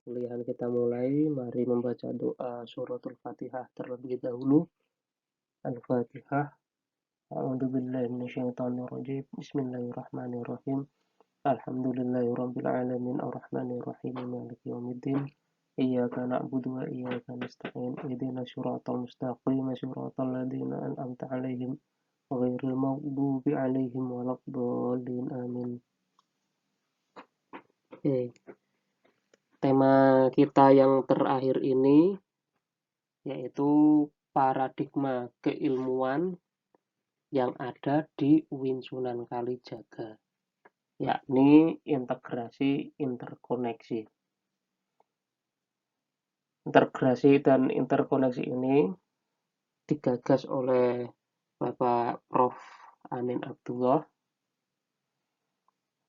kuliah kita mulai. Mari membaca doa suratul Fatihah terlebih dahulu. Al-Fatihah. A'udzubillahi minasyaitonirrajim. Bismillahirrahmanirrahim. Alhamdulillahirabbil alamin arrahmanirrahim maliki yaumiddin. Iyyaka na'budu wa iyyaka nasta'in. Ihdinas siratal mustaqim, siratal ladzina an'amta 'alaihim ghairil maghdubi 'alaihim waladdallin. Amin. Tema kita yang terakhir ini yaitu paradigma keilmuan yang ada di UIN Sunan Kalijaga, yakni integrasi interkoneksi. Integrasi dan interkoneksi ini digagas oleh Bapak Prof. Amin Abdullah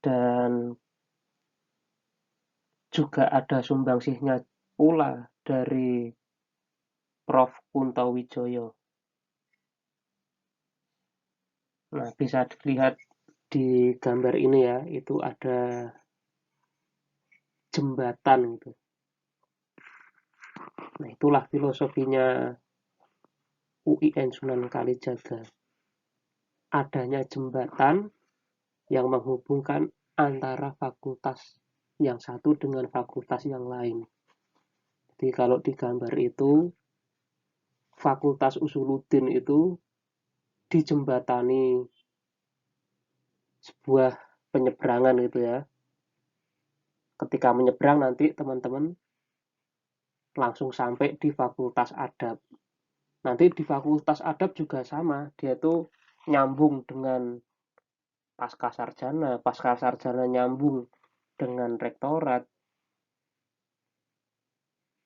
dan juga ada sumbangsihnya pula dari Prof. Kunto Wijoyo. Nah, bisa dilihat di gambar ini ya, itu ada jembatan gitu. Nah, itulah filosofinya UIN Sunan Kalijaga. Adanya jembatan yang menghubungkan antara fakultas yang satu dengan fakultas yang lain. Jadi kalau di gambar itu, Fakultas Usuluddin itu dijembatani sebuah penyeberangan gitu ya. Ketika menyeberang nanti teman-teman langsung sampai di Fakultas Adab. Nanti di Fakultas Adab juga sama, dia tuh nyambung dengan pasca sarjana nyambung dengan rektorat.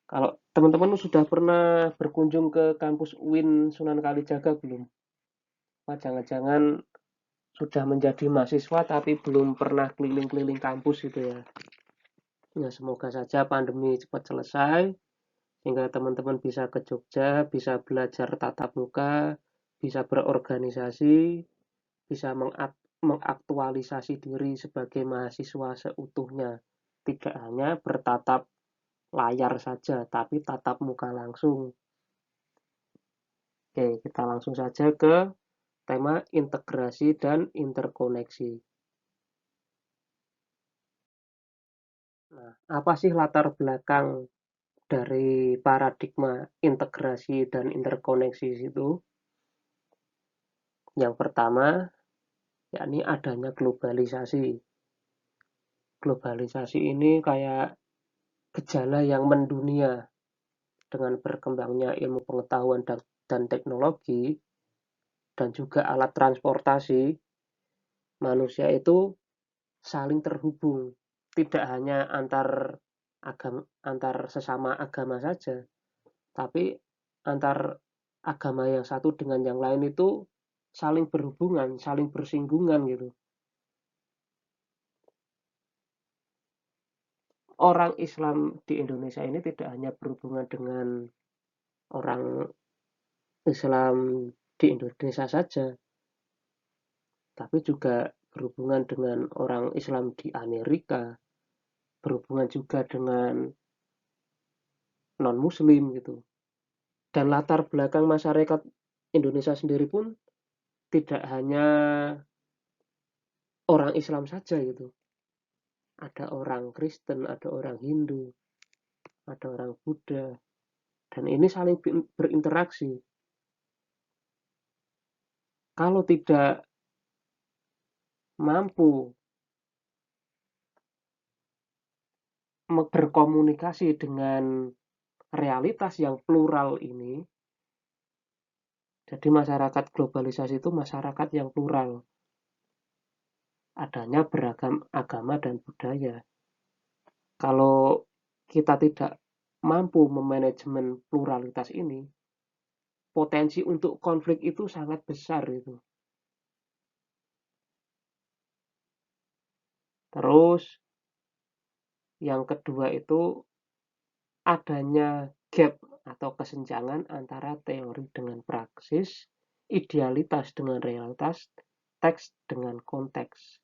Kalau teman-teman sudah pernah berkunjung ke kampus UIN Sunan Kalijaga belum? Wah, jangan-jangan sudah menjadi mahasiswa tapi belum pernah keliling-keliling kampus gitu ya. Ya, semoga saja pandemi cepat selesai sehingga teman-teman bisa ke Jogja, bisa belajar tatap muka, bisa berorganisasi, bisa mengaktualisasi diri sebagai mahasiswa seutuhnya. Tidak hanya bertatap layar saja, tapi tatap muka langsung. Oke, kita langsung saja ke tema integrasi dan interkoneksi. Nah, apa sih latar belakang dari paradigma integrasi dan interkoneksi itu? Yang pertama, yakni adanya globalisasi. Globalisasi ini kayak gejala yang mendunia dengan berkembangnya ilmu pengetahuan dan teknologi dan juga alat transportasi, manusia itu saling terhubung, tidak hanya antar sesama agama saja, tapi antar agama yang satu dengan yang lain itu saling berhubungan, saling bersinggungan gitu. Orang Islam di Indonesia ini tidak hanya berhubungan dengan orang Islam di Indonesia saja, tapi juga berhubungan dengan orang Islam di Amerika, berhubungan juga dengan non-Muslim gitu. Dan latar belakang masyarakat Indonesia sendiri pun tidak hanya orang Islam saja gitu. Ada orang Kristen, ada orang Hindu, ada orang Buddha, dan ini saling berinteraksi. Kalau tidak mampu berkomunikasi dengan realitas yang plural ini, jadi masyarakat globalisasi itu masyarakat yang plural. Adanya beragam agama dan budaya. Kalau kita tidak mampu memanajemen pluralitas ini, potensi untuk konflik itu sangat besar itu. Terus yang kedua itu adanya gap atau kesenjangan antara teori dengan praksis, idealitas dengan realitas, teks dengan konteks.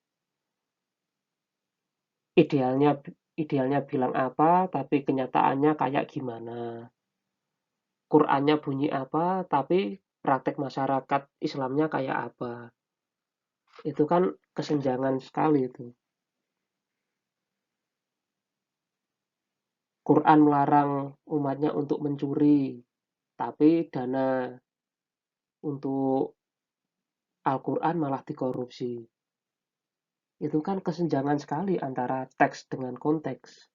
Idealnya Idealnya bilang apa, tapi kenyataannya kayak gimana. Qurannya bunyi apa, tapi praktek masyarakat Islamnya kayak apa. Itu kan kesenjangan sekali itu. Quran melarang umatnya untuk mencuri, tapi dana untuk Al-Quran malah dikorupsi. Itu kan kesenjangan sekali antara teks dengan konteks.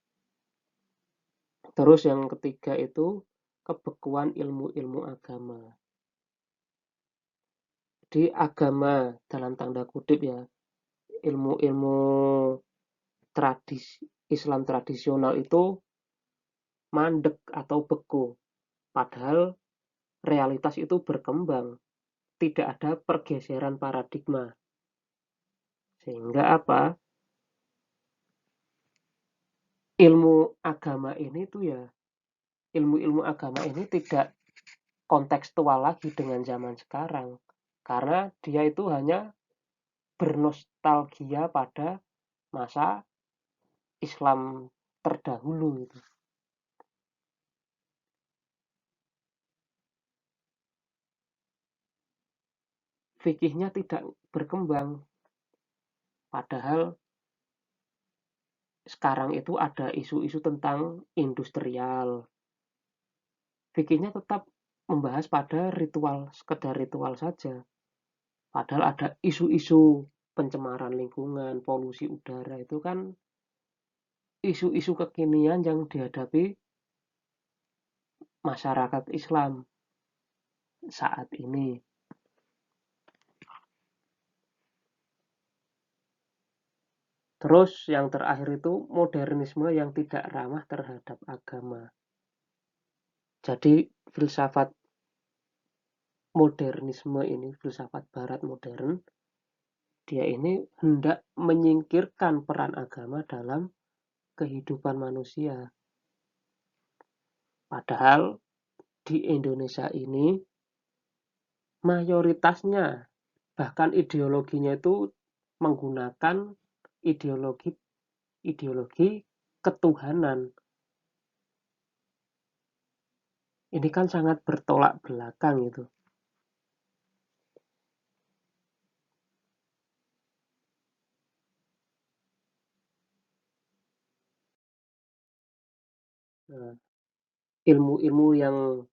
Terus yang ketiga itu kebekuan ilmu-ilmu agama. Di agama dalam tanda kutip ya, ilmu-ilmu tradisi Islam tradisional itu mandek atau beku. Padahal realitas itu berkembang, tidak ada pergeseran paradigma. Sehingga apa? Ilmu agama ini tuh ya, ilmu-ilmu agama ini tidak kontekstual lagi dengan zaman sekarang. Karena dia itu hanya bernostalgia pada masa Islam terdahulu gitu. Fikihnya tidak berkembang. Padahal sekarang itu ada isu-isu tentang industrial. Fikihnya tetap membahas pada ritual, sekedar ritual saja. Padahal ada isu-isu pencemaran lingkungan, polusi udara itu kan isu-isu kekinian yang dihadapi masyarakat Islam saat ini. Terus yang terakhir itu modernisme yang tidak ramah terhadap agama. Jadi filsafat modernisme ini, filsafat barat modern, dia ini hendak menyingkirkan peran agama dalam kehidupan manusia. Padahal di Indonesia ini mayoritasnya, bahkan ideologinya itu menggunakan ideologi ideologi ketuhanan. Ini kan sangat bertolak belakang itu. Nah, ilmu-ilmu yang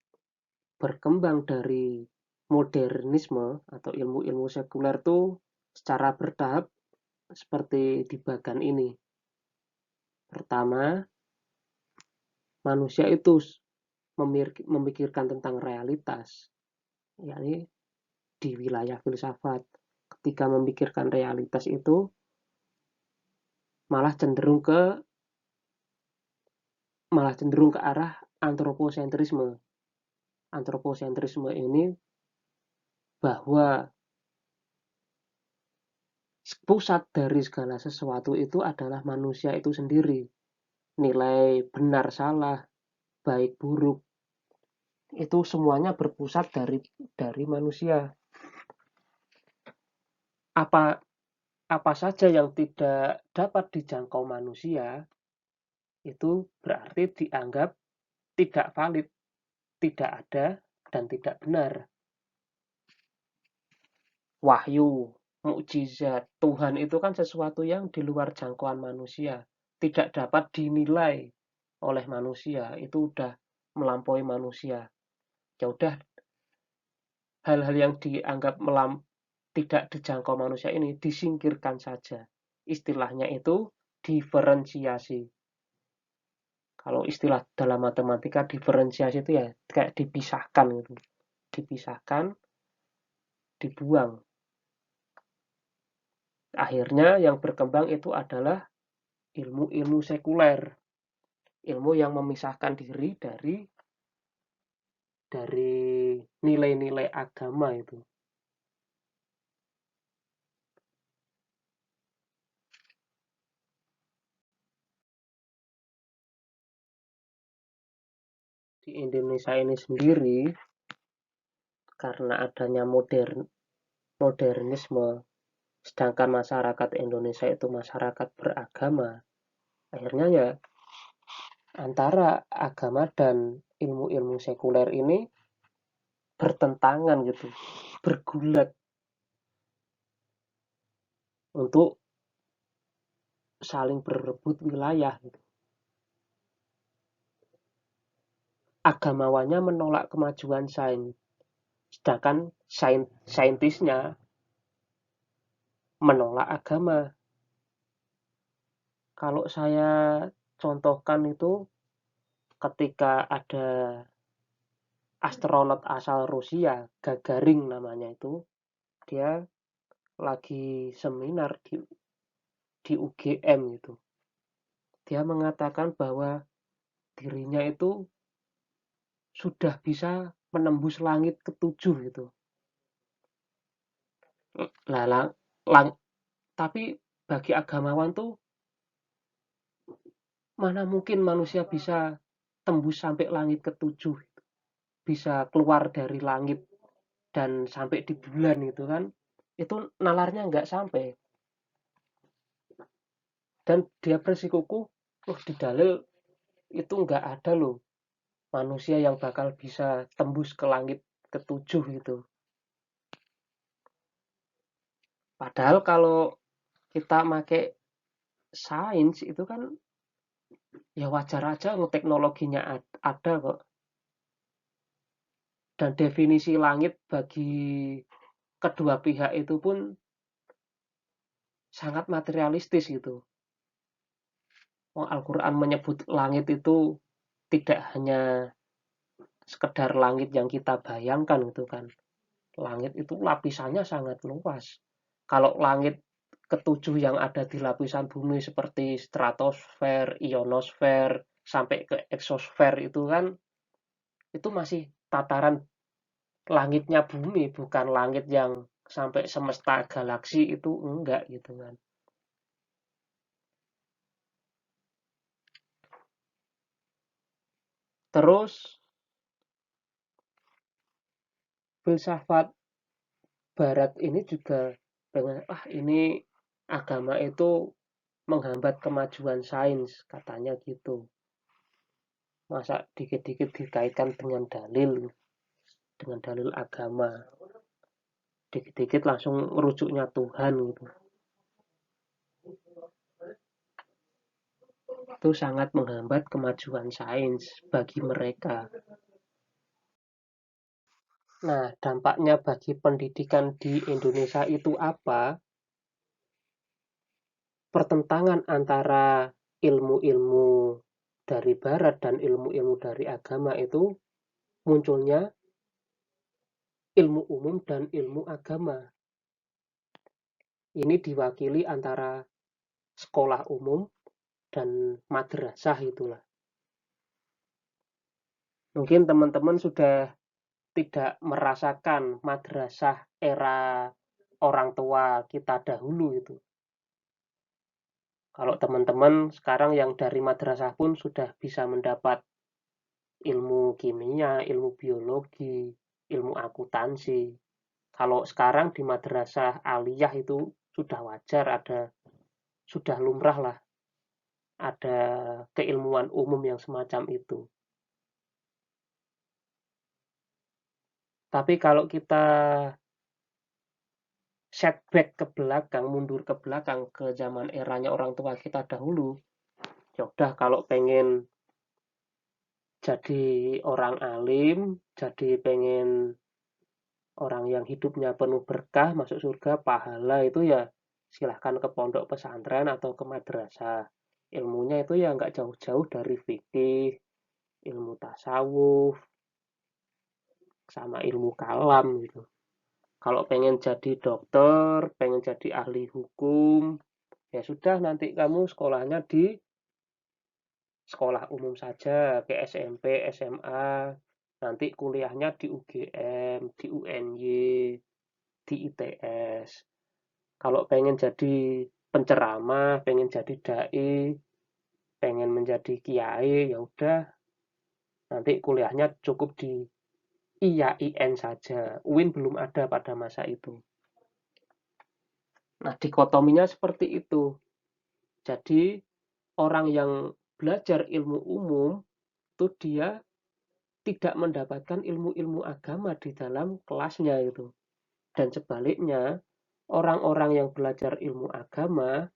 berkembang dari modernisme atau ilmu-ilmu sekuler tuh secara bertahap seperti di bagan ini. Pertama, manusia itu memikirkan tentang realitas, yakni di wilayah filsafat. Ketika memikirkan realitas itu malah cenderung ke arah antroposentrisme. Antroposentrisme ini bahwa pusat dari segala sesuatu itu adalah manusia itu sendiri. Nilai benar salah, baik buruk, itu semuanya berpusat dari manusia. Apa apa saja yang tidak dapat dijangkau manusia itu berarti dianggap tidak valid, tidak ada dan tidak benar. Wahyu, mukjizat, Tuhan itu kan sesuatu yang di luar jangkauan manusia, tidak dapat dinilai oleh manusia, itu udah melampaui manusia. Ya udah, hal-hal yang dianggap tidak dijangkau manusia ini disingkirkan saja. Istilahnya itu diferensiasi. Kalau istilah dalam matematika diferensiasi itu ya kayak dipisahkan gitu. Dipisahkan, dibuang. Akhirnya yang berkembang itu adalah ilmu-ilmu sekuler. Ilmu yang memisahkan diri dari nilai-nilai agama itu. Di Indonesia ini sendiri karena adanya modernisme, sedangkan masyarakat Indonesia itu masyarakat beragama, Akhirnya ya antara agama dan ilmu-ilmu sekuler ini bertentangan gitu, bergulat untuk saling berebut wilayah gitu. Agamawannya menolak kemajuan sains, sedangkan saintisnya menolak agama. Kalau saya contohkan itu ketika ada astronot asal Rusia, Gagarin namanya itu, dia lagi seminar di UGM itu. Dia mengatakan bahwa dirinya itu sudah bisa menembus langit ketujuh gitu. Lah, tapi bagi agamawan tuh mana mungkin manusia bisa tembus sampai langit ketujuh, bisa keluar dari langit dan sampai di bulan gitu kan. Itu nalarnya nggak sampai. Dan dia bersikukuh, di dalil itu nggak ada loh manusia yang bakal bisa tembus ke langit ketujuh gitu. Padahal kalau kita pakai sains itu kan ya wajar aja teknologinya ada kok. Dan definisi langit bagi kedua pihak itu pun sangat materialistis gitu. Al-Quran menyebut langit itu tidak hanya sekedar langit yang kita bayangkan gitu kan. Langit itu lapisannya sangat luas. Kalau langit ketujuh yang ada di lapisan bumi seperti stratosfer, ionosfer, sampai ke eksosfer itu kan, itu masih tataran langitnya bumi, bukan langit yang sampai semesta galaksi itu enggak gitu kan. Terus filsafat barat ini juga pengen, ini agama itu menghambat kemajuan sains, katanya gitu. Masa dikit-dikit dikaitkan dengan dalil agama. Dikit-dikit langsung merujuknya Tuhan gitu. Itu sangat menghambat kemajuan sains bagi mereka. Nah, dampaknya bagi pendidikan di Indonesia itu apa? Pertentangan antara ilmu-ilmu dari barat dan ilmu-ilmu dari agama itu munculnya ilmu umum dan ilmu agama. Ini diwakili antara sekolah umum dan madrasah itulah. Mungkin teman-teman sudah tidak merasakan madrasah era orang tua kita dahulu itu. Kalau teman-teman sekarang yang dari madrasah pun sudah bisa mendapat ilmu kimia, ilmu biologi, ilmu akuntansi. Kalau sekarang di madrasah aliyah itu sudah wajar, sudah lumrah lah, ada keilmuan umum yang semacam itu. Tapi kalau kita setback ke belakang, mundur ke belakang ke zaman eranya orang tua kita dahulu, ya udah kalau pengen jadi orang alim, jadi pengen orang yang hidupnya penuh berkah, masuk surga, pahala itu ya silahkan ke pondok pesantren atau ke madrasah. Ilmunya itu ya nggak jauh-jauh dari fikih, ilmu tasawuf, sama ilmu kalam gitu. Kalau pengen jadi dokter, pengen jadi ahli hukum, ya sudah nanti kamu sekolahnya di sekolah umum saja, ke SMP, SMA, nanti kuliahnya di UGM, di UNY, di ITS. Kalau pengen jadi penceramah, pengen jadi dai, pengen menjadi kiai, ya udah nanti kuliahnya cukup di IAIN saja. UIN belum ada pada masa itu. Nah, dikotominya seperti itu. Jadi orang yang belajar ilmu umum itu dia tidak mendapatkan ilmu-ilmu agama di dalam kelasnya gitu. Dan sebaliknya, orang-orang yang belajar ilmu agama,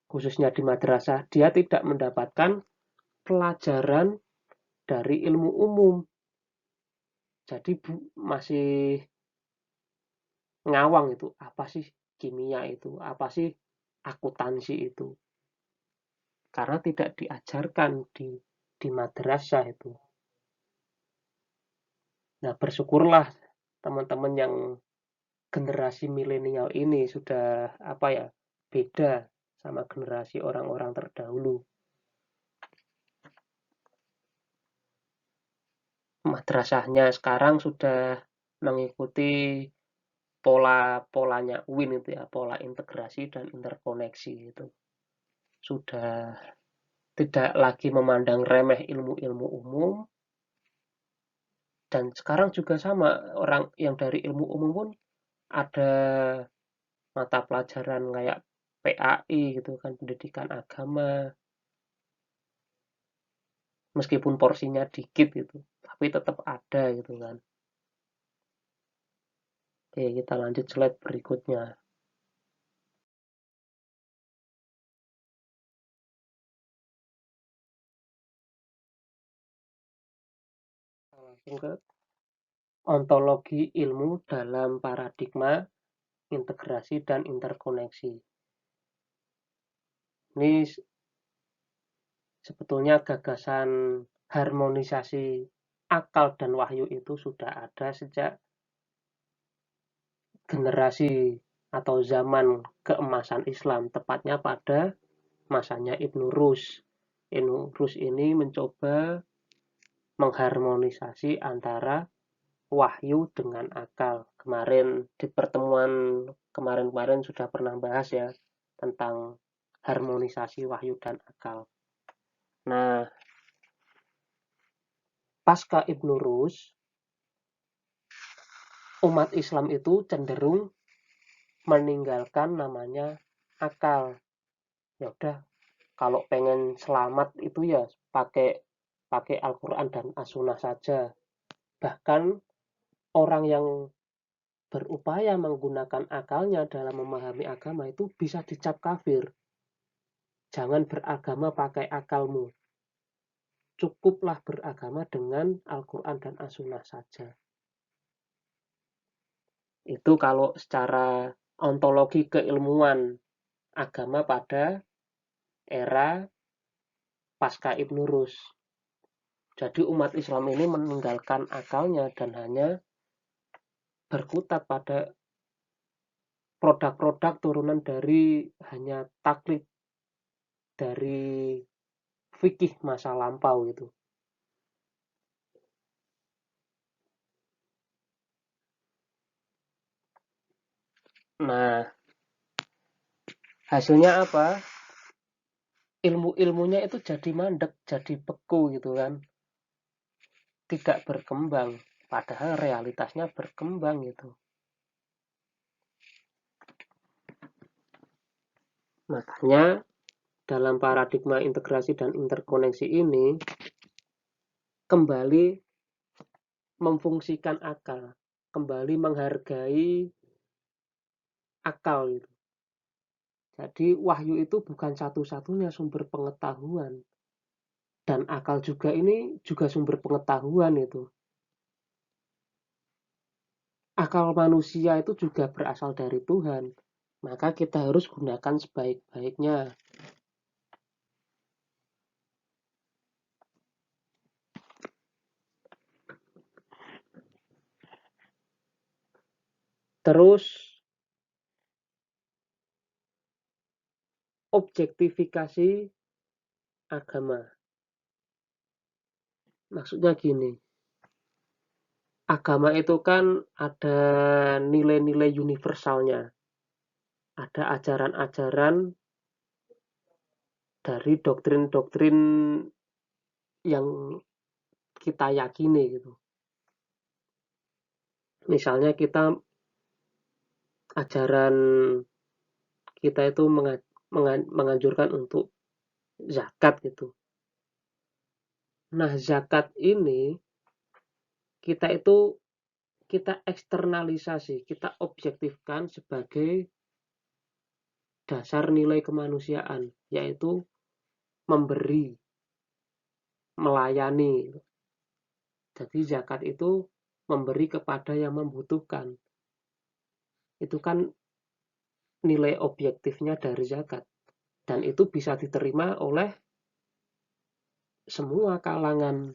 khususnya di madrasah, dia tidak mendapatkan pelajaran dari ilmu umum. Jadi masih ngawang itu, apa sih kimia itu, apa sih akuntansi itu. Karena tidak diajarkan di madrasah itu. Nah, bersyukurlah teman-teman yang generasi milenial ini sudah apa ya, beda sama generasi orang-orang terdahulu. Madrasahnya sekarang sudah mengikuti pola-polanya UIN itu ya, pola integrasi dan interkoneksi itu. Sudah tidak lagi memandang remeh ilmu-ilmu umum, dan sekarang juga sama, orang yang dari ilmu umum pun ada mata pelajaran kayak PAI gitu kan, pendidikan agama, meskipun porsinya dikit gitu, tapi tetap ada gitu kan. Oke, kita lanjut slide berikutnya. Langsung ke ontologi ilmu dalam paradigma integrasi dan interkoneksi. Ini sebetulnya gagasan harmonisasi akal dan wahyu itu sudah ada sejak generasi atau zaman keemasan Islam, tepatnya pada masanya Ibnu Rus. Ibnu Rus ini mencoba mengharmonisasi antara wahyu dengan akal. Kemarin di pertemuan kemarin sudah pernah bahas ya tentang harmonisasi wahyu dan akal. Nah, pasca Ibnu Rus, umat Islam itu cenderung meninggalkan namanya akal. Ya udah, kalau pengen selamat itu ya pakai Al-Quran dan As-Sunnah saja. Bahkan orang yang berupaya menggunakan akalnya dalam memahami agama itu bisa dicap kafir. Jangan beragama pakai akalmu. Cukuplah beragama dengan Al-Quran dan As-Sunnah saja. Itu kalau secara ontologi keilmuan agama pada era pasca Ibnu Rus. Jadi umat Islam ini meninggalkan akalnya dan hanya berkutat pada produk-produk turunan dari hanya taklid dari fikih masa lampau gitu. Nah, hasilnya apa? Ilmu-ilmunya itu jadi mandek, jadi beku gitu kan. Tidak berkembang, padahal realitasnya berkembang gitu. Makanya dalam paradigma integrasi dan interkoneksi ini kembali memfungsikan akal, kembali menghargai akal gitu. Jadi wahyu itu bukan satu-satunya sumber pengetahuan, dan akal juga ini juga sumber pengetahuan itu. Akal manusia itu juga berasal dari Tuhan, maka kita harus gunakan sebaik-baiknya. Terus objektifikasi agama. Maksudnya gini, agama itu kan ada nilai-nilai universalnya. Ada ajaran-ajaran dari doktrin-doktrin yang kita yakini gitu. Misalnya ajaran kita itu menganjurkan untuk zakat gitu. Nah, zakat ini kita eksternalisasi, kita objektifkan sebagai dasar nilai kemanusiaan, yaitu memberi, melayani. Jadi zakat itu memberi kepada yang membutuhkan. Itu kan nilai objektifnya dari zakat. Dan itu bisa diterima oleh semua kalangan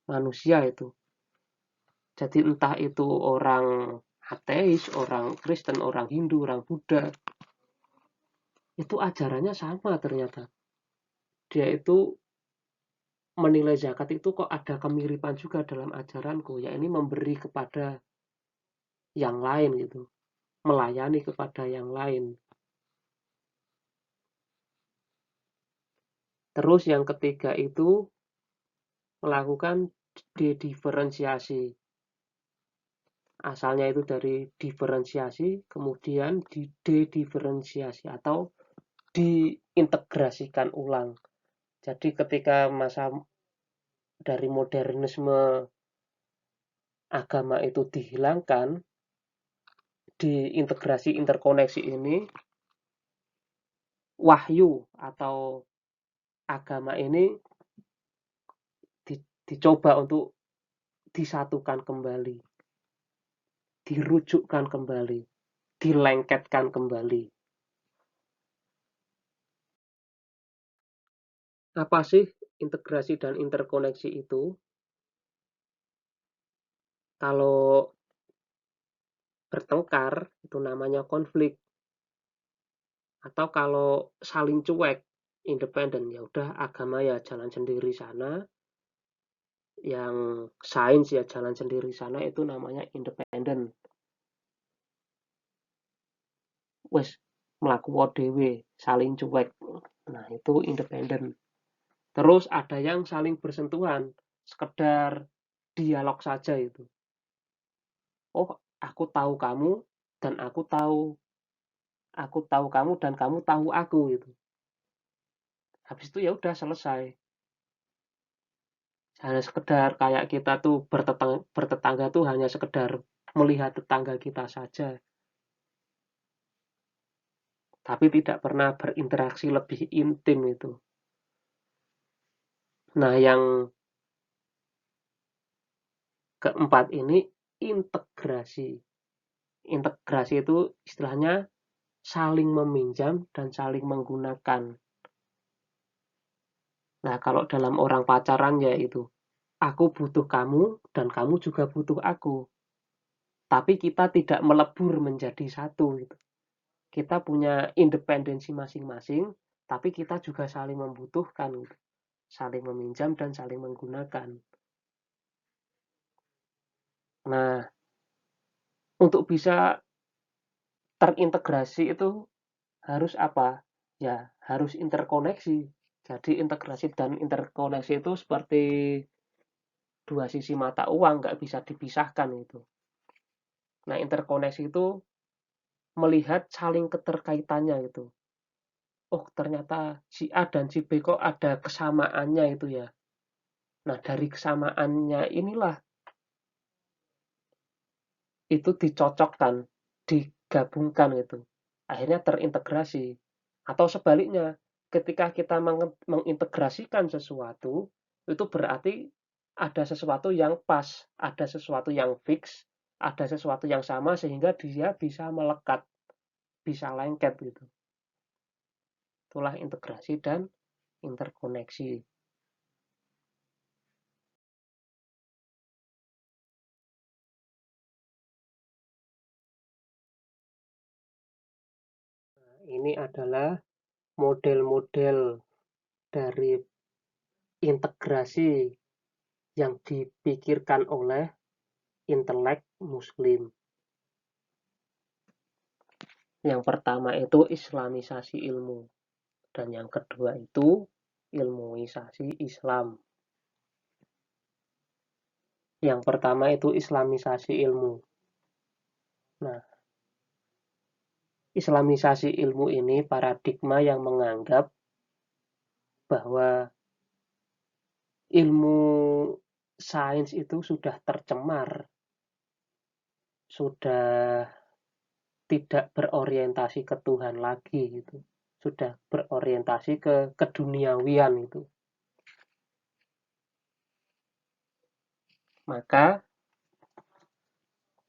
manusia itu. Jadi entah itu orang ateis, orang Kristen, orang Hindu, orang Buddha, itu ajarannya sama ternyata. Dia itu menilai zakat itu kok ada kemiripan juga dalam ajaranku, ya ini memberi kepada yang lain gitu, melayani kepada yang lain. Terus yang ketiga itu melakukan dediferensiasi. Asalnya itu dari diferensiasi, kemudian dediferensiasi atau diintegrasikan ulang. Jadi ketika masa dari modernisme agama itu dihilangkan, di integrasi interkoneksi ini, wahyu atau agama ini dicoba untuk disatukan kembali, dirujukkan kembali, dilengketkan kembali. Apa sih integrasi dan interkoneksi itu? Kalau bertengkar itu namanya konflik. Atau kalau saling cuek, independen, ya udah agama ya jalan sendiri sana, yang sains ya jalan sendiri sana, itu namanya independen. Wes mlaku dhewe, saling cuek. Nah, itu independen. Terus ada yang saling bersentuhan, sekedar dialog saja itu. Oh, aku tahu kamu dan aku tahu kamu dan kamu tahu aku gitu. Habis itu ya udah selesai. Hanya sekedar kayak kita tuh bertetangga tuh hanya sekedar melihat tetangga kita saja, tapi tidak pernah berinteraksi lebih intim itu. Nah, yang keempat ini integrasi. Integrasi itu istilahnya saling meminjam dan saling menggunakan. Nah, kalau dalam orang pacaran ya itu, aku butuh kamu dan kamu juga butuh aku. Tapi kita tidak melebur menjadi satu gitu. Kita punya independensi masing-masing, tapi kita juga saling membutuhkan gitu. Saling meminjam dan saling menggunakan. Nah, untuk bisa terintegrasi itu harus apa? Ya, harus interkoneksi. Jadi integrasi dan interkoneksi itu seperti dua sisi mata uang, nggak bisa dipisahkan itu. Nah, interkoneksi itu melihat saling keterkaitannya itu. Oh, ternyata si A dan si B kok ada kesamaannya itu ya. Nah, dari kesamaannya inilah itu dicocokkan, digabungkan itu. Akhirnya terintegrasi. Atau sebaliknya, ketika kita mengintegrasikan sesuatu, itu berarti ada sesuatu yang pas, ada sesuatu yang fix, ada sesuatu yang sama sehingga dia bisa melekat, bisa lengket gitu. Itulah integrasi dan interkoneksi. Ini adalah model-model dari integrasi yang dipikirkan oleh intelek Muslim. Yang pertama itu Islamisasi ilmu, dan yang kedua itu ilmuisasi Islam. Yang pertama itu Islamisasi ilmu. Nah, Islamisasi ilmu ini paradigma yang menganggap bahwa ilmu sains itu sudah tercemar, sudah tidak berorientasi ke Tuhan lagi gitu. Sudah berorientasi ke keduniawian itu. Maka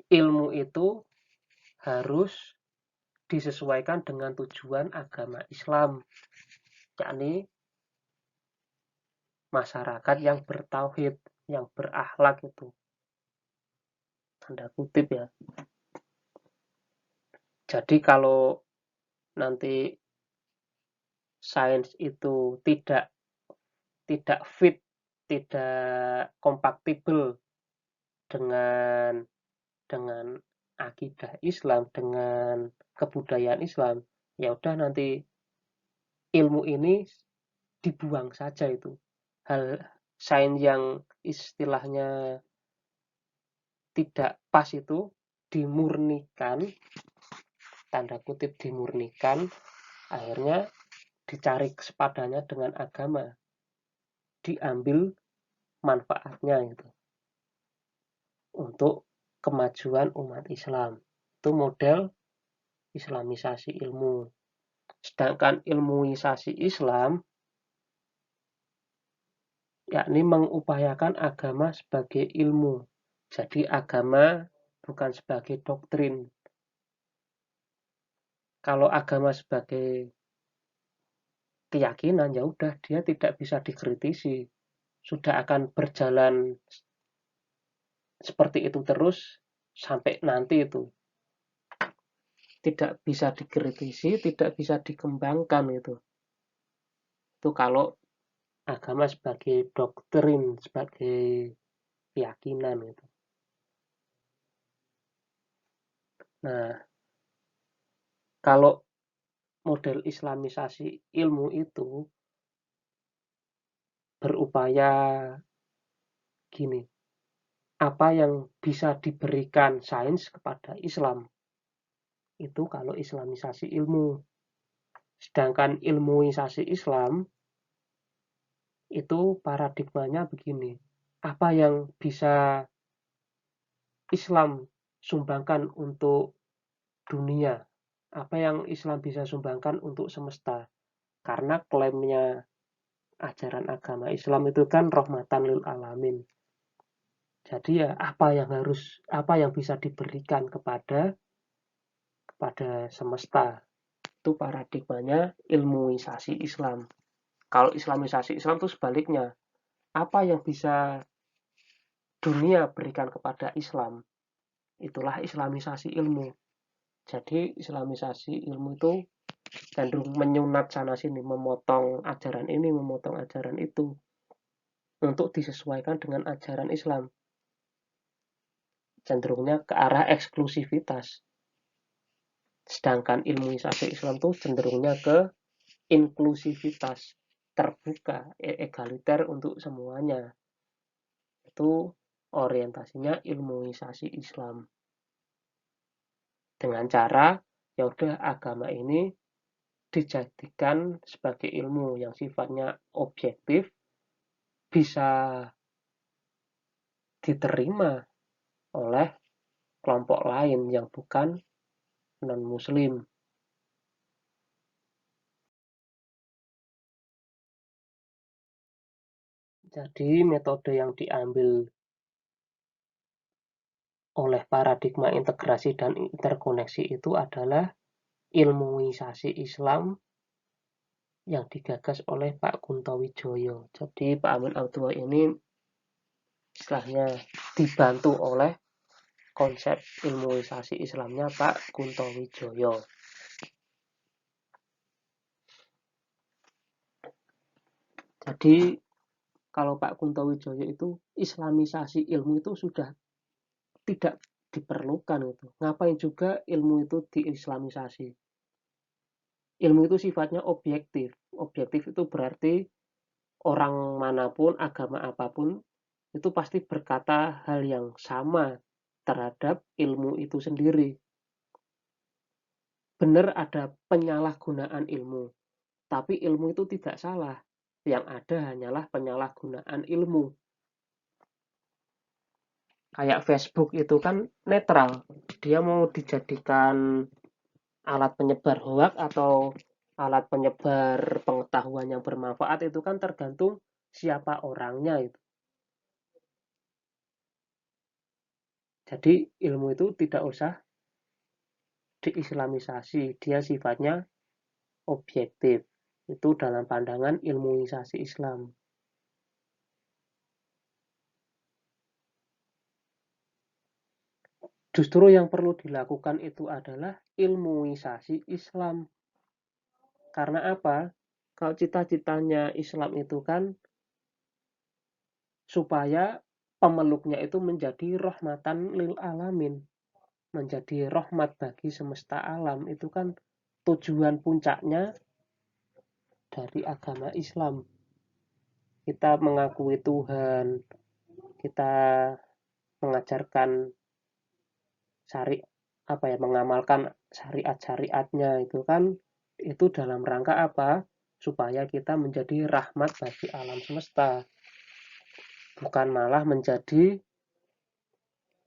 ilmu itu harus disesuaikan dengan tujuan agama Islam, yakni masyarakat yang bertauhid, yang berakhlak itu. Tanda kutip ya. Jadi kalau nanti sains itu tidak fit, tidak kompatibel dengan akidah Islam, dengan kebudayaan Islam, ya udah nanti ilmu ini dibuang saja itu. Hal sains yang istilahnya tidak pas itu dimurnikan, tanda kutip dimurnikan, akhirnya dicari sepadannya dengan agama, diambil manfaatnya itu untuk kemajuan umat Islam. Itu model islamisasi ilmu. Sedangkan ilmuisasi Islam yakni mengupayakan agama sebagai ilmu. Jadi agama bukan sebagai doktrin. Kalau agama sebagai keyakinan ya udah dia tidak bisa dikritisi. Sudah akan berjalan seperti itu terus sampai nanti itu. Tidak bisa dikritisi, tidak bisa dikembangkan itu. Itu kalau agama sebagai doktrin, sebagai keyakinan itu. Nah, kalau model islamisasi ilmu itu berupaya gini, apa yang bisa diberikan sains kepada Islam itu kalau islamisasi ilmu. Sedangkan ilmuisasi Islam itu paradigmanya begini, apa yang bisa Islam sumbangkan untuk dunia, apa yang Islam bisa sumbangkan untuk semesta. Karena klaimnya ajaran agama Islam itu kan rahmatan lil alamin. Jadi ya apa yang bisa diberikan kepada semesta. Itu paradigmanya ilmuisasi Islam. Kalau islamisasi Islam itu sebaliknya. Apa yang bisa dunia berikan kepada Islam? Itulah islamisasi ilmu. Jadi islamisasi ilmu itu cenderung menyunat sana sini, memotong ajaran ini, memotong ajaran itu untuk disesuaikan dengan ajaran Islam. Cenderungnya ke arah eksklusivitas. Sedangkan ilmuisasi Islam itu cenderungnya ke inklusivitas, terbuka, egaliter untuk semuanya. Itu orientasinya ilmuisasi Islam. Dengan cara ya udah agama ini dijadikan sebagai ilmu yang sifatnya objektif, bisa diterima oleh kelompok lain yang bukan non-muslim. Jadi metode yang diambil oleh paradigma integrasi dan interkoneksi itu adalah ilmuisasi Islam yang digagas oleh Pak Kunto Wijoyo. Jadi Pak Amin Abdullah ini istilahnya dibantu oleh konsep ilmuisasi Islamnya Pak Kunto Wijoyo. Jadi kalau Pak Kunto Wijoyo itu islamisasi ilmu itu sudah tidak diperlukan itu. Ngapain juga ilmu itu diislamisasi? Ilmu itu sifatnya objektif. Objektif itu berarti orang manapun, agama apapun, itu pasti berkata hal yang sama terhadap ilmu itu sendiri. benar ada penyalahgunaan ilmu, tapi ilmu itu tidak salah. Yang ada hanyalah penyalahgunaan ilmu. Kayak Facebook itu kan netral. Dia mau dijadikan alat penyebar hoak atau alat penyebar pengetahuan yang bermanfaat, itu kan tergantung siapa orangnya itu. Jadi ilmu itu tidak usah diislamisasi, dia sifatnya objektif. Itu dalam pandangan ilmuisasi Islam. Justru yang perlu dilakukan itu adalah ilmuisasi Islam. Karena apa? Kalau cita-citanya Islam itu kan supaya pemeluknya itu menjadi rahmatan lil alamin, menjadi rahmat bagi semesta alam. Itu kan tujuan puncaknya dari agama Islam. Kita mengakui Tuhan, kita mengajarkan mengamalkan syariat-syariatnya, itu kan itu dalam rangka apa? Supaya kita menjadi rahmat bagi alam semesta, bukan malah menjadi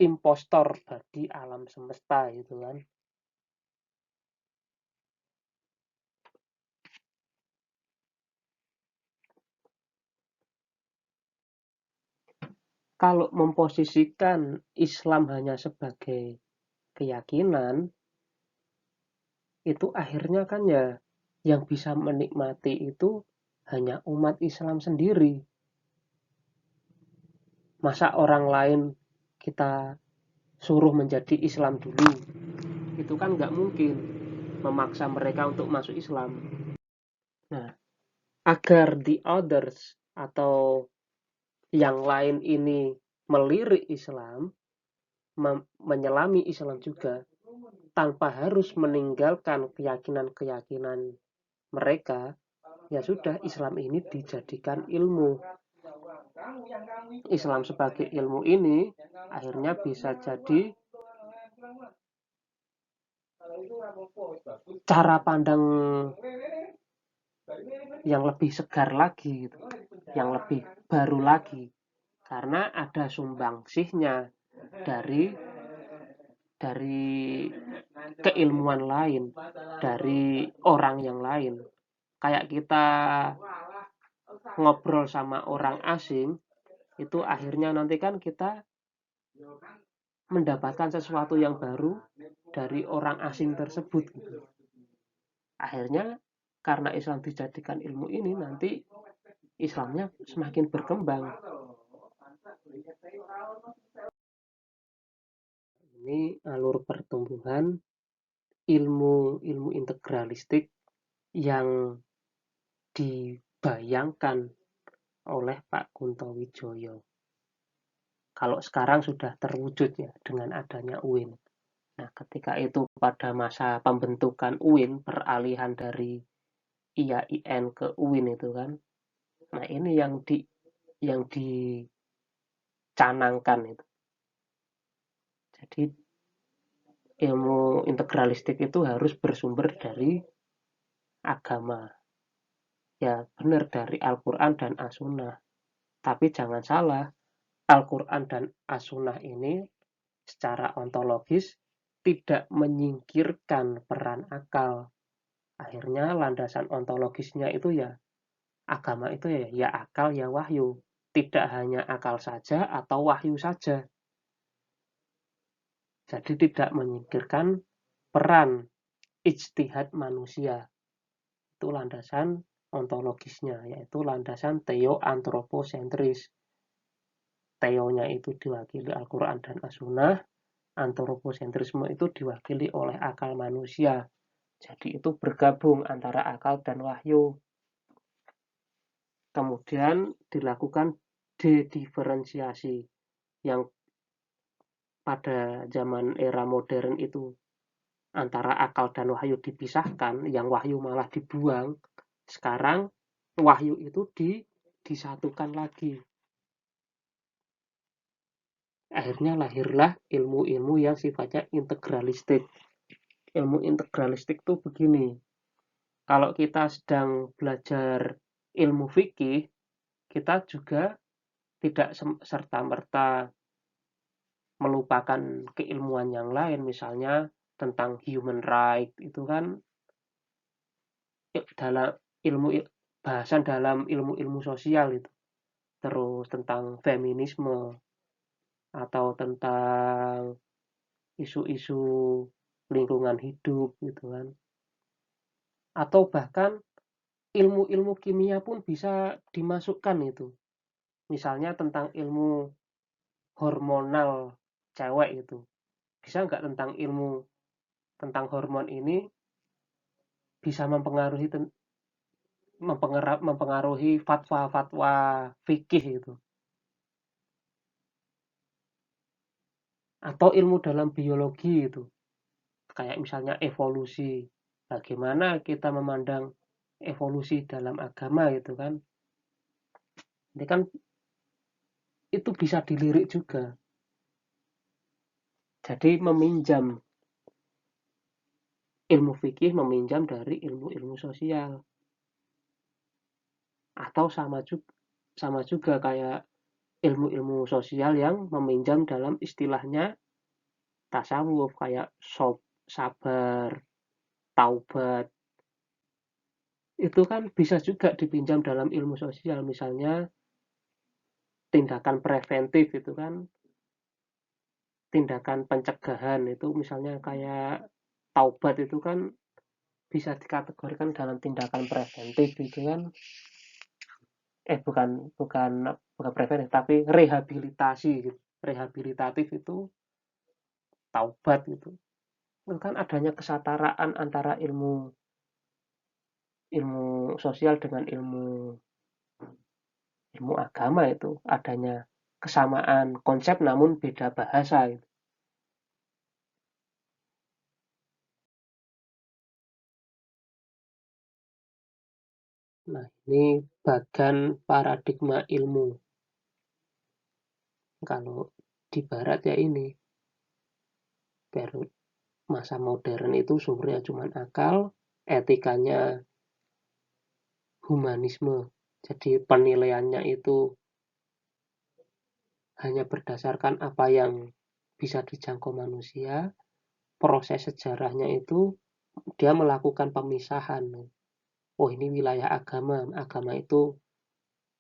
impostor bagi alam semesta gitu kan. Kalau memposisikan Islam hanya sebagai keyakinan, itu akhirnya kan ya yang bisa menikmati itu hanya umat Islam sendiri. Masa orang lain kita suruh menjadi Islam dulu? Itu kan nggak mungkin memaksa mereka untuk masuk Islam. Nah, agar the others atau yang lain ini melirik Islam, menyelami Islam juga, tanpa harus meninggalkan keyakinan-keyakinan mereka, ya sudah, Islam ini dijadikan ilmu. Islam sebagai ilmu ini akhirnya bisa jadi cara pandang yang lebih segar lagi gitu, yang lebih baru lagi, karena ada sumbangsihnya dari keilmuan lain, dari orang yang lain. Kayak kita ngobrol sama orang asing, itu akhirnya nanti kan kita mendapatkan sesuatu yang baru dari orang asing tersebut. Akhirnya karena Islam dijadikan ilmu ini, nanti Islamnya semakin berkembang. Ini alur pertumbuhan ilmu integralistik yang dibayangkan oleh Pak Kunto Wijoyo. Kalau sekarang sudah terwujud ya dengan adanya UIN. Nah, ketika itu pada masa pembentukan UIN, peralihan dari IAIN ke UIN itu kan. Nah, ini yang dicanangkan itu. Jadi ilmu integralistik itu harus bersumber dari agama. Ya, benar, dari Al-Quran dan As-Sunnah. Tapi jangan salah, Al-Quran dan As-Sunnah ini secara ontologis tidak menyingkirkan peran akal. Akhirnya landasan ontologisnya itu ya agama itu ya akal ya wahyu. Tidak hanya akal saja atau wahyu saja. Jadi tidak menyingkirkan peran ijtihad manusia. Itu landasan ontologisnya, yaitu landasan teoantroposentris. Teonya itu diwakili Al-Quran dan As-Sunnah, antroposentrisme itu diwakili oleh akal manusia. Jadi itu bergabung antara akal dan wahyu. Kemudian dilakukan dediferensiasi, yang pada zaman era modern itu antara akal dan wahyu dipisahkan, yang wahyu malah dibuang. Sekarang wahyu itu disatukan lagi. Akhirnya lahirlah ilmu-ilmu yang sifatnya integralistik. ilmu integralistik tuh begini, kalau kita sedang belajar ilmu fikih, kita juga tidak serta-merta melupakan keilmuan yang lain, misalnya tentang human right itu kan dalam ilmu bahasan dalam ilmu-ilmu sosial itu. Terus tentang feminisme atau tentang isu-isu lingkungan hidup gitu kan. Atau bahkan ilmu-ilmu kimia pun bisa dimasukkan itu. Misalnya tentang ilmu hormonal cewek itu. Bisa nggak tentang ilmu tentang hormon ini bisa mempengaruhi fatwa-fatwa fikih itu. Atau ilmu dalam biologi itu. Kayak misalnya evolusi. Bagaimana kita memandang evolusi dalam agama itu kan. Ini kan itu bisa dilirik juga. Jadi meminjam ilmu fikih meminjam dari ilmu-ilmu sosial. Atau sama juga kayak ilmu-ilmu sosial yang meminjam dalam istilahnya tasawuf kayak sabar, taubat. Itu kan bisa juga dipinjam dalam ilmu sosial, misalnya tindakan preventif itu kan, tindakan pencegahan itu misalnya kayak taubat itu kan bisa dikategorikan dalam tindakan preventif itu kan. Bukan bukan bukan preventif tapi rehabilitasi gitu. Rehabilitatif itu taubat gitu. Itu kan adanya kesetaraan antara ilmu ilmu sosial dengan ilmu ilmu agama itu adanya kesamaan konsep namun beda bahasa gitu. Nah, ini bagan paradigma ilmu. Kalau di barat ya ini masa modern itu sumbernya cuma akal, etikanya humanisme. Jadi penilaiannya itu hanya berdasarkan apa yang bisa dijangkau manusia. Proses sejarahnya itu dia melakukan pemisahan. Oh, ini wilayah agama. Agama itu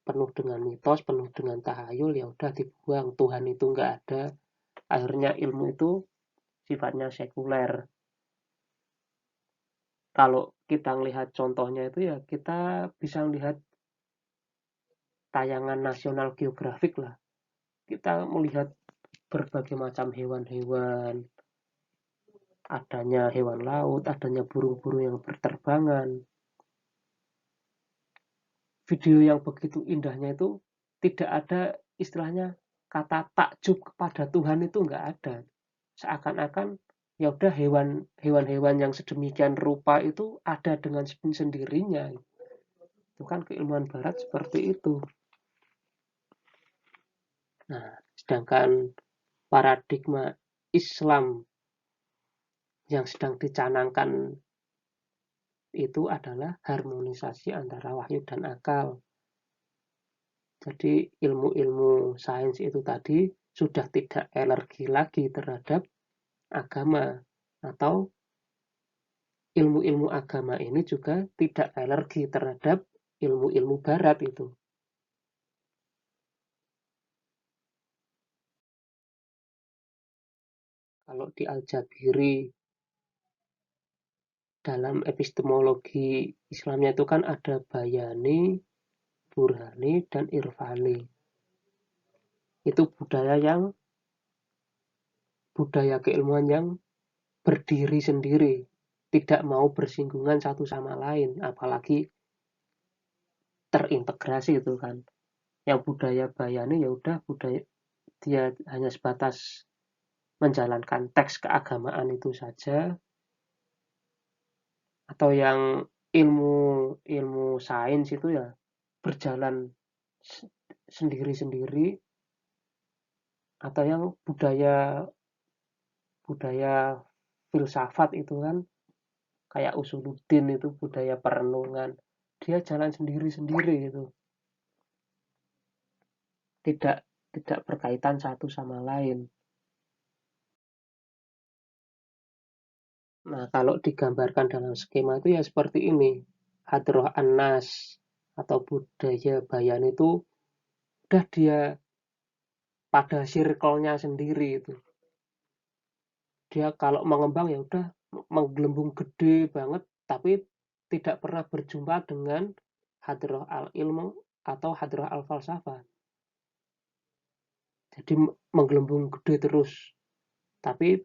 penuh dengan mitos, penuh dengan tahayul, ya udah dibuang. Tuhan itu nggak ada. Akhirnya ilmu itu sifatnya sekuler. Kalau kita melihat contohnya itu ya kita bisa melihat tayangan National Geographic lah. Kita melihat berbagai macam hewan-hewan, adanya hewan laut, adanya burung-burung yang berterbangan. Video yang begitu indahnya itu tidak ada istilahnya kata takjub kepada Tuhan itu nggak ada. Seakan-akan ya udah hewan-hewan yang sedemikian rupa itu ada dengan sendirinya. Itu kan keilmuan barat seperti itu. Nah, sedangkan paradigma Islam yang sedang dicanangkan itu adalah harmonisasi antara wahyu dan akal. Jadi ilmu-ilmu sains itu tadi sudah tidak alergi lagi terhadap agama atau ilmu-ilmu agama ini juga tidak alergi terhadap ilmu-ilmu barat itu. Kalau di Al-Jabiri dalam epistemologi Islamnya itu kan ada Bayani, Burhani, dan Irfani. Itu budaya keilmuan yang berdiri sendiri, tidak mau bersinggungan satu sama lain, apalagi terintegrasi itu kan. Yang budaya Bayani ya udah budaya dia hanya sebatas menjalankan teks keagamaan itu saja, atau yang ilmu ilmu sains itu ya berjalan sendiri-sendiri, atau yang budaya budaya filsafat itu kan kayak Usuluddin itu budaya perenungan. Dia jalan sendiri-sendiri itu. Tidak tidak berkaitan satu sama lain. Nah, kalau digambarkan dalam skema itu ya seperti ini. Hadroh An-Nas atau budaya Bayan itu udah dia pada circle-nya sendiri itu. Dia kalau mengembang ya udah menggelembung gede banget tapi tidak pernah berjumpa dengan hadroh al-ilmu atau hadroh al-falsafah. Jadi menggelembung gede terus. Tapi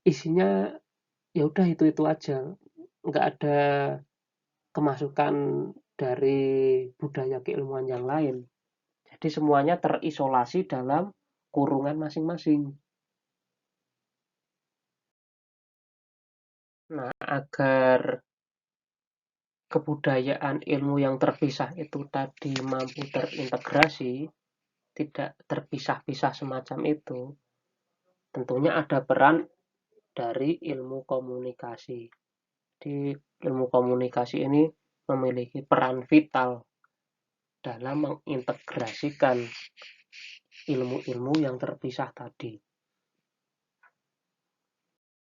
isinya ya udah itu aja. Nggak ada kemasukan dari budaya keilmuan yang lain. Jadi semuanya terisolasi dalam kurungan masing-masing. Nah, agar kebudayaan ilmu yang terpisah itu tadi mampu terintegrasi, tidak terpisah-pisah semacam itu, tentunya ada peran dari ilmu komunikasi. Di ilmu komunikasi ini memiliki peran vital dalam mengintegrasikan ilmu-ilmu yang terpisah tadi.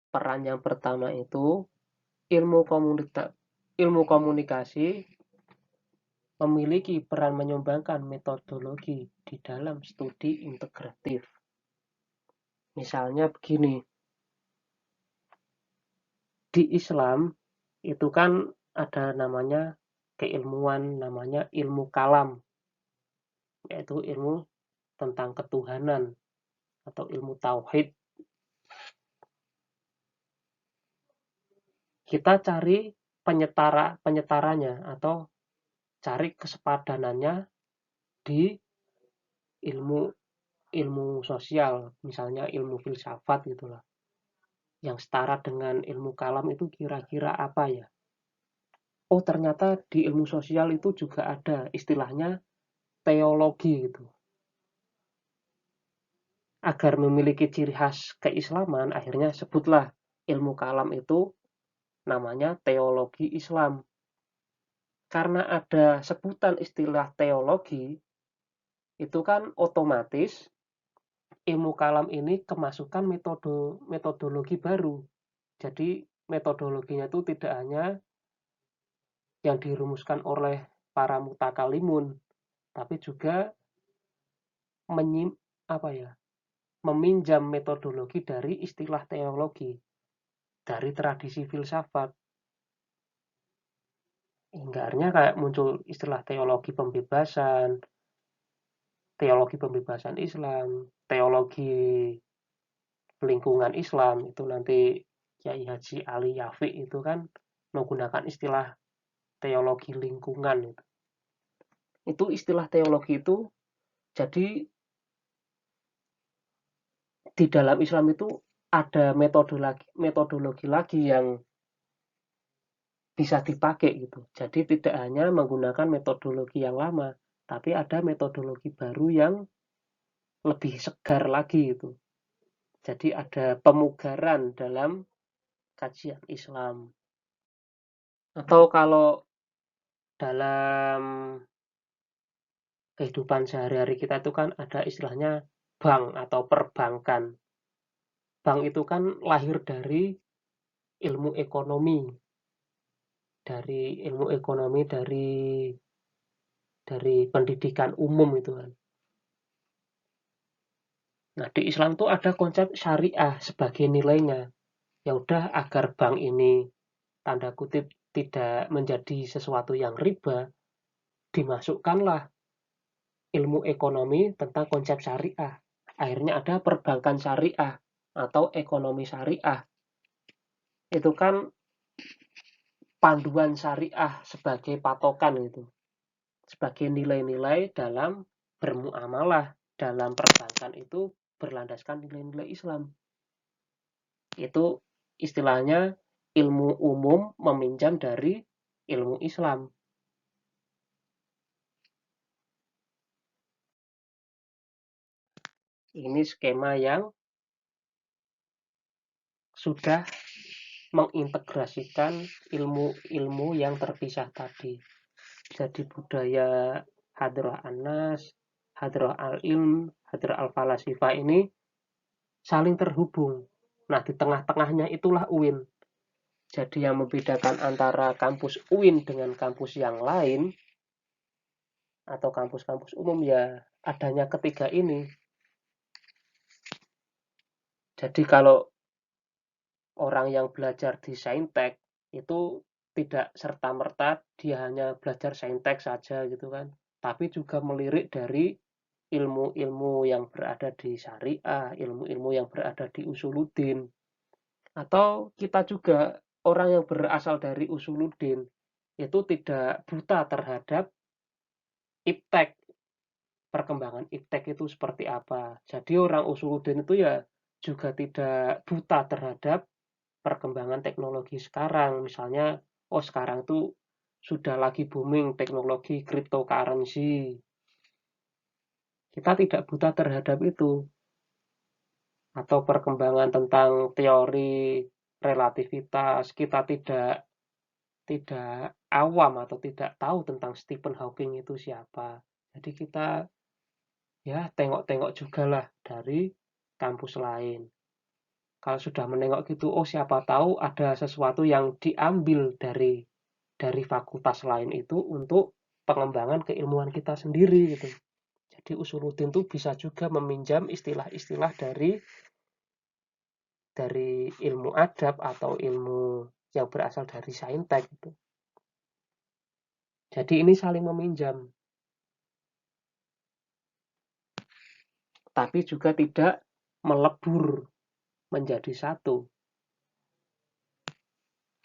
Peran yang pertama itu ilmu komunikasi memiliki peran menyumbangkan metodologi di dalam studi integratif. Misalnya begini, di Islam itu kan ada namanya keilmuan, namanya ilmu kalam, yaitu ilmu tentang ketuhanan atau ilmu tauhid. Kita cari penyetaranya atau cari kesepadanannya di ilmu ilmu sosial, misalnya ilmu filsafat gitulah. Yang setara dengan ilmu kalam itu kira-kira apa ya? Oh, ternyata di ilmu sosial itu juga ada istilahnya teologi gitu. Agar memiliki ciri khas keislaman, akhirnya sebutlah ilmu kalam itu namanya teologi Islam. Karena ada sebutan istilah teologi, itu kan otomatis ilmu kalam ini kemasukan metodologi baru. Jadi metodologinya itu tidak hanya yang dirumuskan oleh para mutakalimun, tapi juga meminjam metodologi dari istilah teologi, dari tradisi filsafat. Hingga kayak muncul istilah teologi pembebasan Islam, teologi lingkungan Islam, itu nanti Kiai Haji Ali Yafiq itu kan menggunakan istilah teologi lingkungan. Itu istilah teologi itu jadi di dalam Islam itu ada metodologi lagi yang bisa dipakai gitu. Jadi tidak hanya menggunakan metodologi yang lama, tapi ada metodologi baru yang lebih segar lagi itu. Jadi ada pemugaran dalam kajian Islam. Atau kalau dalam kehidupan sehari-hari kita itu kan ada istilahnya bank atau perbankan. Bank itu kan lahir dari ilmu ekonomi, dari pendidikan umum itu kan. Nah, di Islam tuh ada konsep syariah sebagai nilainya. Ya udah agar bank ini tanda kutip tidak menjadi sesuatu yang riba, dimasukkanlah ilmu ekonomi tentang konsep syariah. Akhirnya ada perbankan syariah atau ekonomi syariah. Itu kan panduan syariah sebagai patokan itu. Sebagai nilai-nilai dalam bermuamalah dalam perbankan itu berlandaskan nilai-nilai Islam. Itu istilahnya ilmu umum meminjam dari ilmu Islam. Ini skema yang sudah mengintegrasikan ilmu-ilmu yang terpisah tadi. Jadi budaya Hadrah An-Nas, Hadrah Al-Ilm, Hadrah Al-Falasifah ini saling terhubung. Nah, di tengah-tengahnya itulah UIN. Jadi yang membedakan antara kampus UIN dengan kampus yang lain atau kampus-kampus umum ya adanya ketiga ini. Jadi kalau orang yang belajar di Saintek itu tidak serta-merta dia hanya belajar Saintek saja gitu kan, tapi juga melirik dari ilmu-ilmu yang berada di syariah, ilmu-ilmu yang berada di usuluddin. Atau kita juga orang yang berasal dari usuluddin itu tidak buta terhadap iptek, perkembangan iptek itu seperti apa. Jadi orang usuluddin itu ya juga tidak buta terhadap perkembangan teknologi sekarang. Misalnya, oh sekarang tuh sudah lagi booming teknologi cryptocurrency. Kita tidak buta terhadap itu. Atau perkembangan tentang teori relativitas, kita tidak awam atau tidak tahu tentang Stephen Hawking itu siapa. Jadi kita ya tengok-tengok juga lah dari kampus lain. Kalau sudah menengok gitu, oh siapa tahu ada sesuatu yang diambil dari fakultas lain itu untuk pengembangan keilmuan kita sendiri gitu. Jadi usuluddin itu bisa juga meminjam istilah-istilah dari ilmu adab atau ilmu yang berasal dari saintek gitu. Jadi ini saling meminjam. Tapi juga tidak melebur menjadi satu.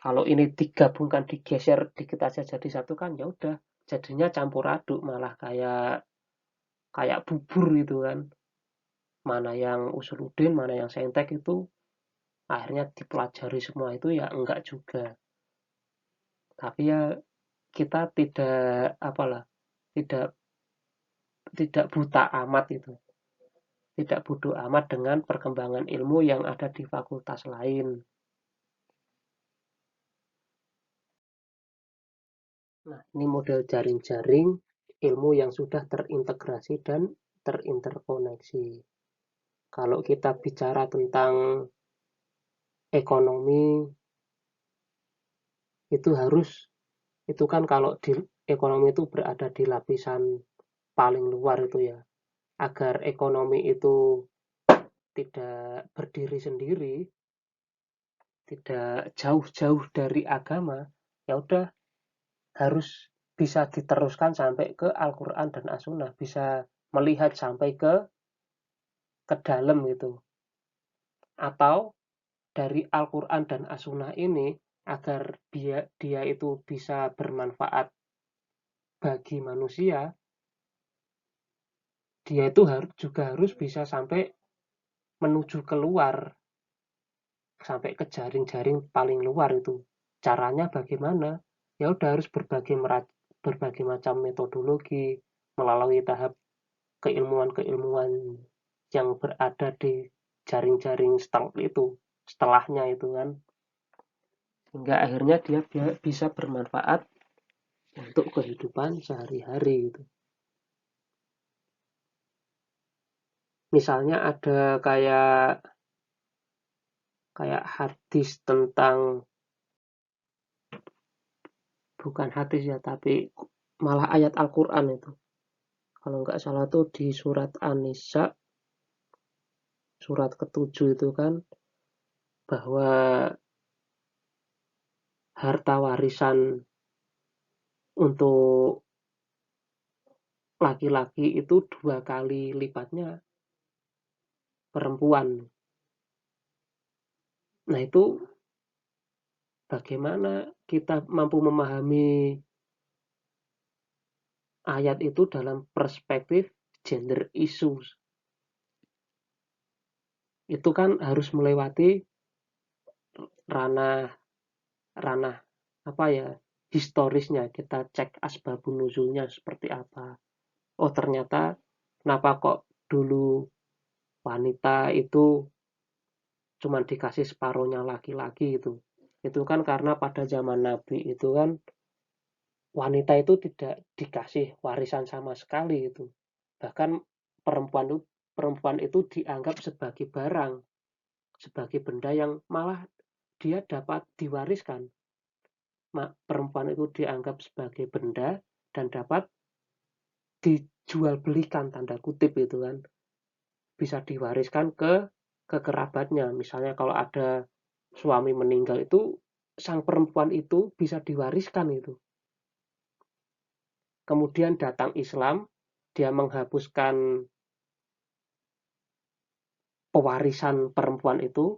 Kalau ini digabungkan, digeser dikit aja jadi satu kan ya udah jadinya campur aduk, malah kayak bubur gitu kan. Mana yang usuluddin, mana yang saintek itu akhirnya dipelajari semua itu ya enggak juga. Tapi ya kita tidak tidak buta amat itu. Tidak bodoh amat dengan perkembangan ilmu yang ada di fakultas lain. Nah, ini model jaring-jaring ilmu yang sudah terintegrasi dan terinterkoneksi. Kalau kita bicara tentang ekonomi, itu kan kalau di ekonomi itu berada di lapisan paling luar itu ya. Agar ekonomi itu tidak berdiri sendiri, tidak jauh-jauh dari agama, ya udah harus bisa diteruskan sampai ke Al-Quran dan As-Sunnah, bisa melihat sampai ke dalam gitu. Atau dari Al-Quran dan As-Sunnah ini agar dia itu bisa bermanfaat bagi manusia, dia itu juga harus bisa sampai menuju keluar, sampai ke jaring-jaring paling luar itu. Caranya bagaimana? Ya udah harus berbagai macam metodologi melalui tahap keilmuan-keilmuan yang berada di jaring-jaring setelahnya itu kan. Hingga akhirnya dia bisa bermanfaat untuk kehidupan sehari-hari gitu. Misalnya ada kayak hadis tentang, bukan hadis ya, tapi malah ayat Al-Quran itu. Kalau nggak salah tuh di surat An-Nisa, surat ke-7 itu kan, bahwa harta warisan untuk laki-laki itu 2 kali lipatnya perempuan. Nah itu bagaimana kita mampu memahami ayat itu dalam perspektif gender issues. Itu kan harus melewati ranah ranah apa ya, historisnya, kita cek asbabun nuzulnya seperti apa. Oh ternyata kenapa kok dulu wanita itu cuman dikasih separuhnya laki-laki itu kan karena pada zaman Nabi itu kan wanita itu tidak dikasih warisan sama sekali itu, bahkan perempuan itu dianggap sebagai barang, sebagai benda yang malah dia dapat diwariskan. Perempuan itu dianggap sebagai benda dan dapat dijual belikan tanda kutip itu kan, bisa diwariskan ke kerabatnya. Misalnya kalau ada suami meninggal itu sang perempuan itu bisa diwariskan itu. Kemudian datang Islam, dia menghapuskan pewarisan perempuan itu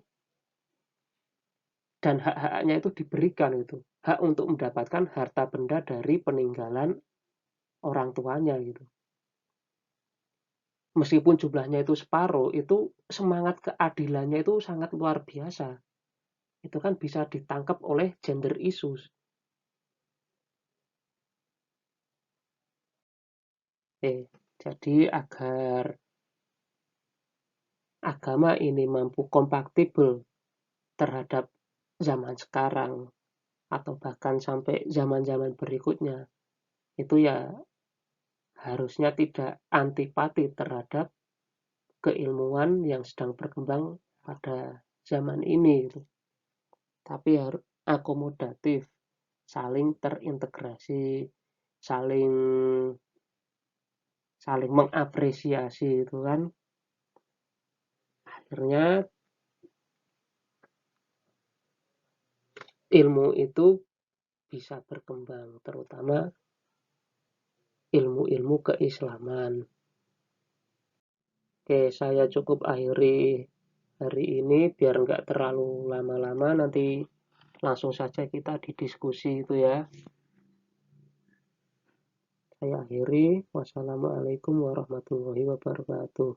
dan hak-haknya itu diberikan itu. Hak untuk mendapatkan harta benda dari peninggalan orang tuanya gitu. Meskipun jumlahnya itu separuh, itu semangat keadilannya itu sangat luar biasa. Itu kan bisa ditangkap oleh gender issues. Jadi agar agama ini mampu kompatibel terhadap zaman sekarang atau bahkan sampai zaman-zaman berikutnya, itu ya harusnya tidak antipati terhadap keilmuan yang sedang berkembang pada zaman ini gitu. Tapi harus akomodatif, saling terintegrasi, saling saling mengapresiasi itu kan, akhirnya ilmu itu bisa berkembang, terutama ilmu-ilmu keislaman. Oke, saya cukup akhiri hari ini biar nggak terlalu lama-lama, nanti langsung saja kita didiskusi itu ya. Saya akhiri. Wassalamualaikum warahmatullahi wabarakatuh.